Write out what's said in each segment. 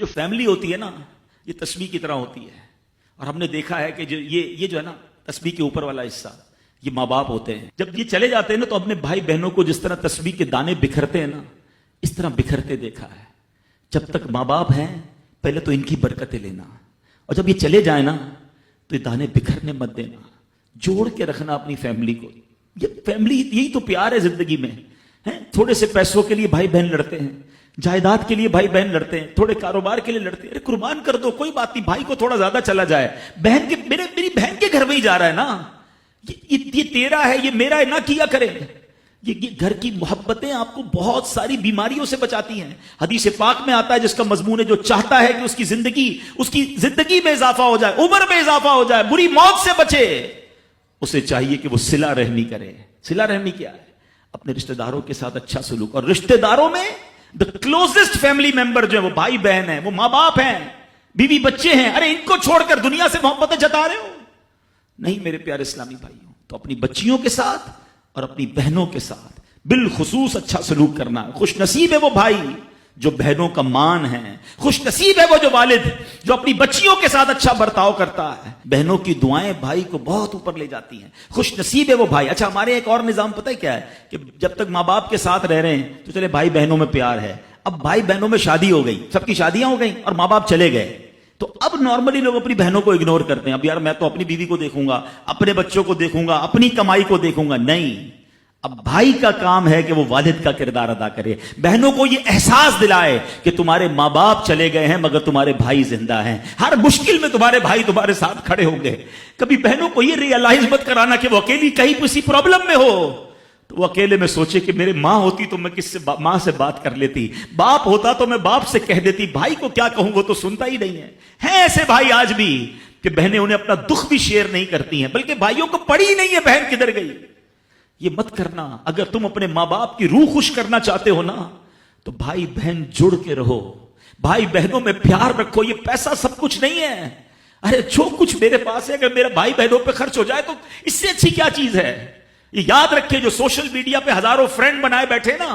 जो फैमिली होती है ना, ये तस्बीह की तरह होती है। और हमने देखा है कि जो ये जो है ना तस्बीह के ऊपर वाला हिस्सा, ये माँ बाप होते हैं। जब ये चले जाते हैं ना, तो अपने भाई बहनों को जिस तरह तस्बीह के दाने बिखरते हैं ना, इस तरह बिखरते देखा है। जब तक माँ बाप हैं, पहले तो इनकी बरकतें लेना, और जब ये चले जाए ना, तो ये दाने बिखरने मत देना, जोड़ के रखना अपनी फैमिली को। ये फैमिली, यही तो प्यार है जिंदगी में, है? थोड़े से पैसों के लिए भाई बहन लड़ते हैं, जायदाद के लिए भाई बहन लड़ते हैं, थोड़े कारोबार के लिए लड़ते हैं। अरे कुर्बान कर दो, कोई बात नहीं, भाई को थोड़ा ज्यादा चला जाए, बहन के मेरी बहन के घर में ही जा रहा है ना, ये तेरा है, ये मेरा है ना, किया करें। ये घर की मोहब्बतें आपको बहुत सारी बीमारियों से बचाती हैं। हदीस पाक में आता है, जिसका मजमून है, जो चाहता है कि उसकी जिंदगी में इजाफा हो जाए, उम्र में इजाफा हो जाए, बुरी मौत से बचे, उसे चाहिए कि वो सिला रहमी करे। सिला रहमी क्या है? अपने रिश्तेदारों के साथ अच्छा सलूक। और रिश्तेदारों में द क्लोजेस्ट फैमिली मेंबर जो है, वो भाई बहन है, वो माँ बाप हैं, बीवी बच्चे हैं। अरे इनको छोड़कर दुनिया से मोहब्बतें जता रहे हो? नहीं मेरे प्यारे इस्लामी भाइयों, तो अपनी बच्चियों के साथ और अपनी बहनों के साथ बिलखुसूस अच्छा सलूक करना। खुश नसीब है वो भाई जो बहनों का मान है, खुश नसीब है वो जो वालिद जो अपनी बच्चियों के साथ अच्छा बर्ताव करता है। बहनों की दुआएं भाई को बहुत ऊपर ले जाती हैं। खुश नसीब है वो भाई। अच्छा, हमारे एक और निजाम पता है क्या है, कि जब तक माँ बाप के साथ रह रहे हैं तो चले भाई बहनों में प्यार है। अब भाई बहनों में शादी हो गई, सबकी शादियां हो गई और माँ बाप चले गए, तो अब नॉर्मली लोग अपनी बहनों को इग्नोर करते हैं। अब यार मैं तो अपनी बीवी को देखूंगा, अपने बच्चों को देखूंगा, अपनी कमाई को देखूंगा। नहीं, अब भाई का काम है कि वो वालिद का किरदार अदा करे, बहनों को ये एहसास दिलाए कि तुम्हारे माँ बाप चले गए हैं मगर तुम्हारे भाई जिंदा हैं, हर मुश्किल में तुम्हारे भाई तुम्हारे साथ खड़े होंगे। कभी बहनों को ये रियलाइज मत कराना कि वो अकेली कहीं किसी प्रॉब्लम में हो, तो वो अकेले में सोचे कि मेरे माँ होती तो मैं किससे माँ से बात कर लेती, बाप होता तो मैं बाप से कह देती, भाई को क्या कहूं, वो तो सुनता ही नहीं है ऐसे भाई आज भी कि बहनें उन्हें अपना दुख भी शेयर नहीं करती हैं, बल्कि भाइयों को पड़ी ही नहीं है बहन किधर गई। ये मत करना। अगर तुम अपने माँ बाप की रूह खुश करना चाहते हो ना, तो भाई बहन जुड़ के रहो, भाई बहनों में प्यार रखो। ये पैसा सब कुछ नहीं है। अरे जो कुछ मेरे पास है, अगर मेरा भाई बहनों पे खर्च हो जाए तो इससे अच्छी क्या चीज है। ये याद रखे, जो सोशल मीडिया पे हजारों फ्रेंड बनाए बैठे ना,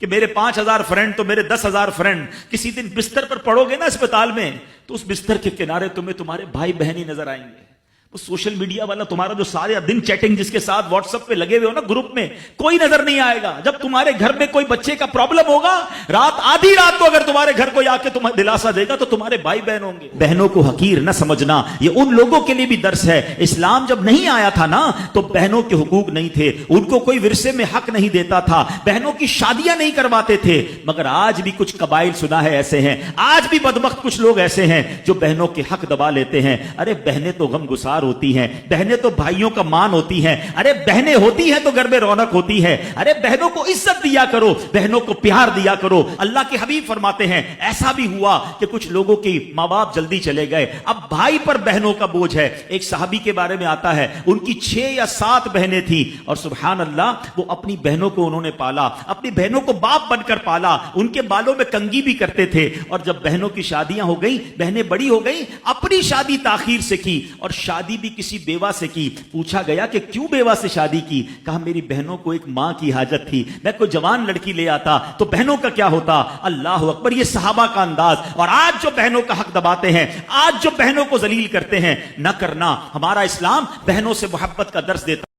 कि मेरे 5000 फ्रेंड तो मेरे 10,000 फ्रेंड, किसी दिन बिस्तर पर पड़ोगे ना अस्पताल में, तो उस बिस्तर के किनारे तुम्हें तुम्हारे भाई बहन ही नजर आएंगे। वो सोशल मीडिया वाला तुम्हारा जो सारे दिन चैटिंग जिसके साथ व्हाट्सएप पे लगे हुए हो ना ग्रुप में, कोई नजर नहीं आएगा। जब तुम्हारे घर में कोई बच्चे का प्रॉब्लम होगा, रात आधी रात को अगर तुम्हारे घर कोई आके तुम्हें दिलासा देगा, तो तुम्हारे भाई बहन होंगे। बहनों को हकीर न समझना, ये उन लोगों के लिए भी दर्स है। इस्लाम जब नहीं आया था ना, तो बहनों के हुकूक नहीं थे, उनको कोई विरसे में हक नहीं देता था, बहनों की शादियां नहीं करवाते थे। मगर आज भी कुछ कबाइल सुना है ऐसे हैं, आज भी बदबख्त कुछ लोग ऐसे हैं जो बहनों के हक दबा लेते हैं। अरे बहनें तो गमगुसार होती हैं, बहनें तो भाइयों का मान होती हैं। अरे बहनें होती हैं तो घर में रौनक होती है। अरे बहनों को इज्जत दिया करो, बहनों को प्यार दिया करो। अल्लाह के हबीब फरमाते हैं, ऐसा भी हुआ कि कुछ लोगों की माँ बाप जल्दी चले गए, अब भाई पर बहनों का बोझ है। एक सहाबी के बारे में आता है, उनकी 6 या 7 बहनें थी, और सुभान अल्लाह, वो अपनी बहनों को उन्होंने पाला, अपनी बहनों को बाप बनकर पाला, उनके बालों में कंघी भी करते थे। और जब बहनों की शादियां हो गई, बहनें बड़ी हो गई, अपनी शादी ताखीर से की, और शादी भी किसी बेवा से की। पूछा गया कि क्यों बेवा से शादी की? कहा मेरी बहनों को एक मां की हाजत थी, मैं कोई जवान लड़की ले आता तो बहनों का क्या होता। अल्लाह अकबर, ये सहाबा का अंदाज। और आज जो बहनों का हक दबाते हैं, आज जो बहनों को जलील करते हैं, न करना। हमारा इस्लाम बहनों से मोहब्बत का दर्स देता